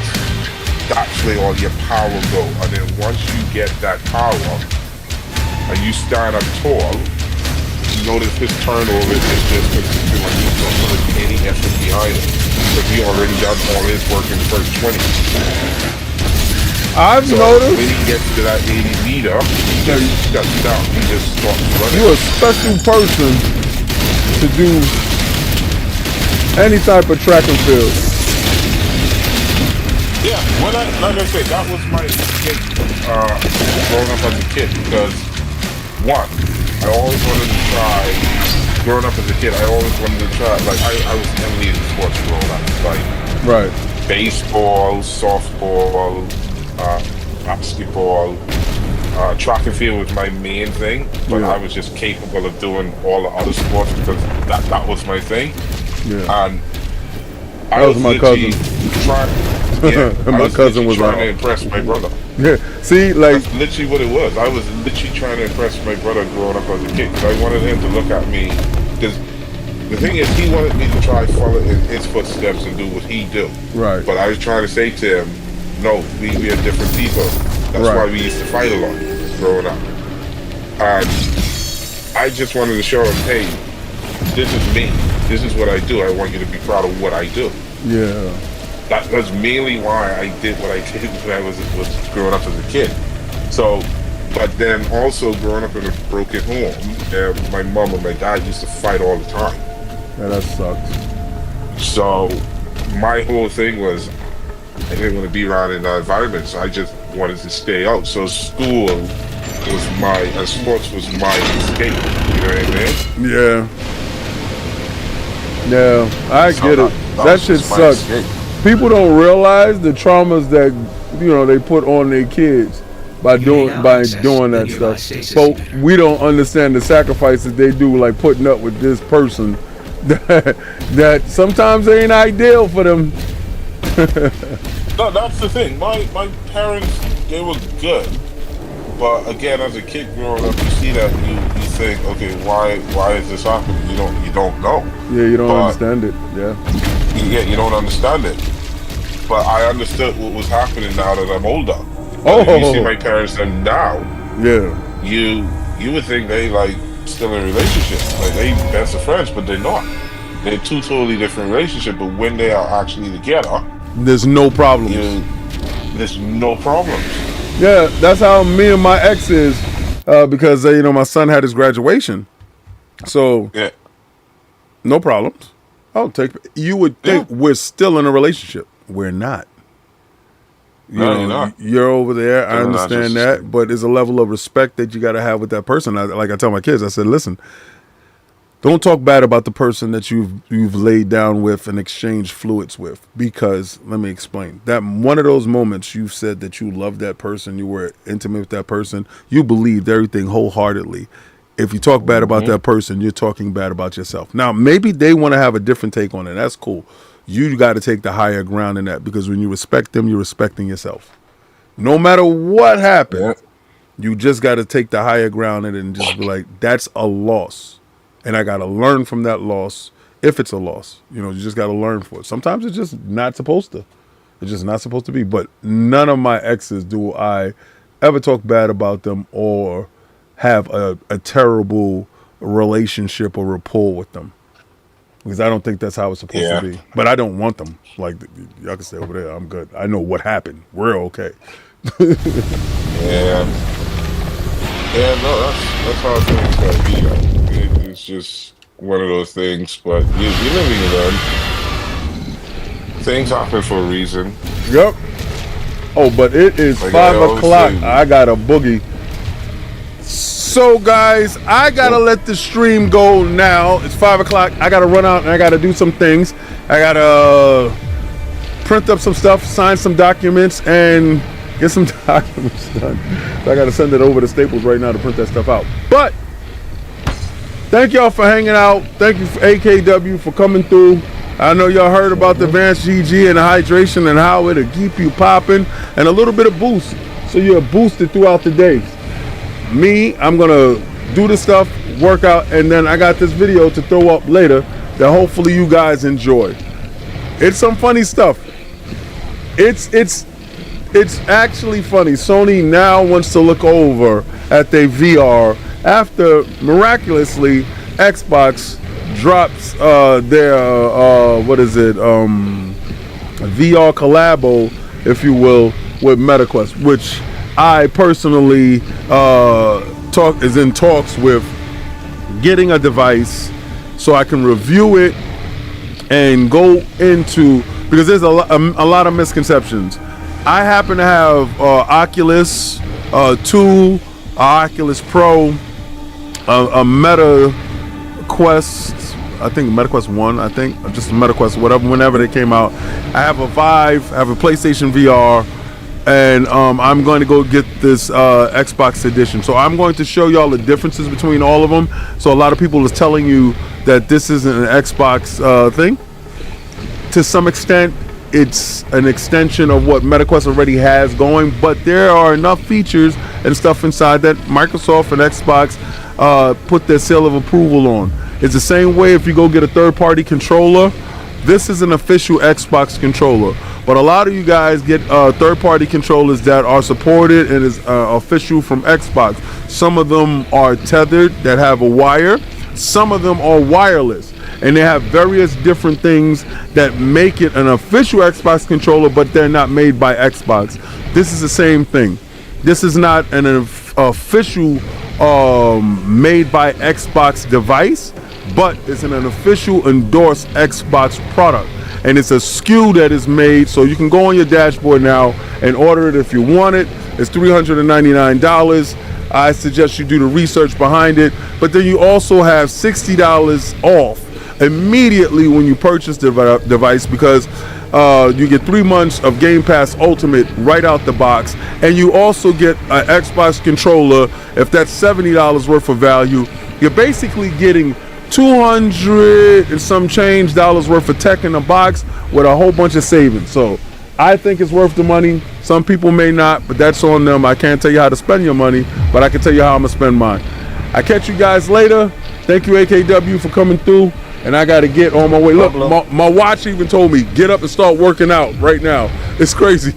that's where all your power go. And then once you get that power and you stand up tall, you notice his turnover is just consistent when you don't put any effort behind it. Because he already done all his work in the first 20. I've noticed when he gets to that 80 meter, he just shuts down. He just starts running. You're a special person to do any type of track and field. Yeah, well, like I said, that was my thing growing up as a kid. Because one, I always wanted to try. Growing up as a kid, I always wanted to try. Like I was heavily into sports growing up, like baseball, softball, basketball, track and field was my main thing. But I was just capable of doing all the other sports because that was my thing. Yeah. And that was my cousin. My cousin was trying to impress my brother. Yeah, see, like that's literally what it was. I was literally trying to impress my brother growing up as a kid because I wanted him to look at me. Because the thing is, he wanted me to try follow in his footsteps and do what he do. Right. But I was trying to say to him, no, we are different people. That's Right. why we used to fight a lot growing up. And I just wanted to show him, hey, this is me. This is what I do. I want you to be proud of what I do. Yeah. That's mainly why I did what I did when I was growing up as a kid. So, but then also growing up in a broken home, my mom and my dad used to fight all the time. Yeah, that sucks. So my whole thing was I didn't want to be around in that environment, so I just wanted to stay out. So school was and sports was my escape. You know what I mean? Yeah. Yeah, I So get it. That shit was my sucks. escape. People don't realize the traumas that they put on their kids by doing that stuff. But we don't understand the sacrifices they do, like putting up with this person that sometimes ain't ideal for them. No, that's the thing. My parents, they were good. But again, as a kid growing up, you see that you think, okay, why is this happening? You don't know. Yeah, you don't understand it. Yeah. Yeah, you don't understand it. But I understood what was happening now that I'm older. Oh. If you see my parents and now, Yeah. you would think they like still in a relationship. Like they best of friends, but they're not. They're two totally different relationships, but when they are actually together, There's no problems. there's no problems. Yeah, that's how me and my ex is, because my son had his graduation, so Yeah. no problems. You would think we're still in a relationship. We're not. No, you're not. You're over there. I You're not understand just- that, but there's a level of respect that you got to have with that person. Like I tell my kids, I said, listen, don't talk bad about the person that you've laid down with and exchanged fluids with, because let me explain. That one of those moments you said that you loved that person, you were intimate with that person, you believed everything wholeheartedly. If you talk bad about that person, you're talking bad about yourself. Now, maybe they want to have a different take on it. That's cool. You got to take the higher ground in that, because when you respect them, you're respecting yourself. No matter what happened, you just got to take the higher ground in it and just be like, that's a loss. And I got to learn from that loss, if it's a loss. You just got to learn for it. Sometimes it's just not supposed to. It's just not supposed to be. But none of my exes do I ever talk bad about them or have a terrible relationship or rapport with them. Because I don't think that's how it's supposed to be. But I don't want them. Like, y'all can stay over there. I'm good. I know what happened. We're okay. Yeah. Yeah, no, that's how things gotta be. It's just one of those things, but you live and you learn. Things happen for a reason. Yep. Oh, but it is Like 5 I always o'clock. say. I got a boogie. So, guys, I got to let the stream go now. It's 5 o'clock. I got to run out and I got to do some things. I got to print up some stuff, sign some documents, and get some documents done. So I got to send it over to Staples right now to print that stuff out. But thank y'all for hanging out. Thank you for AKW for coming through. I know y'all heard about the Advanced GG and the hydration and how it'll keep you popping, and a little bit of boost, so you're boosted throughout the day. Me, I'm gonna do the stuff, work out, and then I got this video to throw up later that hopefully you guys enjoy. It's some funny stuff. It's actually funny. Sony now wants to look over at their VR after miraculously Xbox drops their VR collabo, if you will, with MetaQuest, which I personally is in talks with getting a device so I can review it and go into, because there's a lot of misconceptions. I happen to have Oculus 2, Oculus Pro, a Meta Quest, I think MetaQuest 1, I think, or just MetaQuest, whenever they came out. I have a Vive, I have a PlayStation VR, and I'm going to go get this Xbox edition. So I'm going to show y'all the differences between all of them. So a lot of people is telling you that this isn't an Xbox thing. To some extent, it's an extension of what MetaQuest already has going, but there are enough features and stuff inside that Microsoft and Xbox put their seal of approval on. It's the same way if you go get a third-party controller. This is an official Xbox controller, but a lot of you guys get third-party controllers that are supported and is official from Xbox. Some of them are tethered that have a wire. Some of them are wireless, and they have various different things that make it an official Xbox controller, but they're not made by Xbox. This is the same thing. This is not an official made by Xbox device, but it's an official endorsed Xbox product, and it's a SKU that is made, so you can go on your dashboard now and order it if you want it. It's $399. I suggest you do the research behind it, but then you also have $60 off immediately when you purchase the device, because you get 3 months of Game Pass Ultimate right out the box, and you also get an Xbox controller. If that's $70 worth of value, you're basically getting $200 and some change worth of tech in the box with a whole bunch of savings. So I think it's worth the money. Some people may not, but that's on them. I can't tell you how to spend your money, but I can tell you how I'm gonna spend mine. I catch you guys later. Thank you, AKW, for coming through, and I gotta get on my way. Look, my watch even told me get up and start working out right now. It's crazy.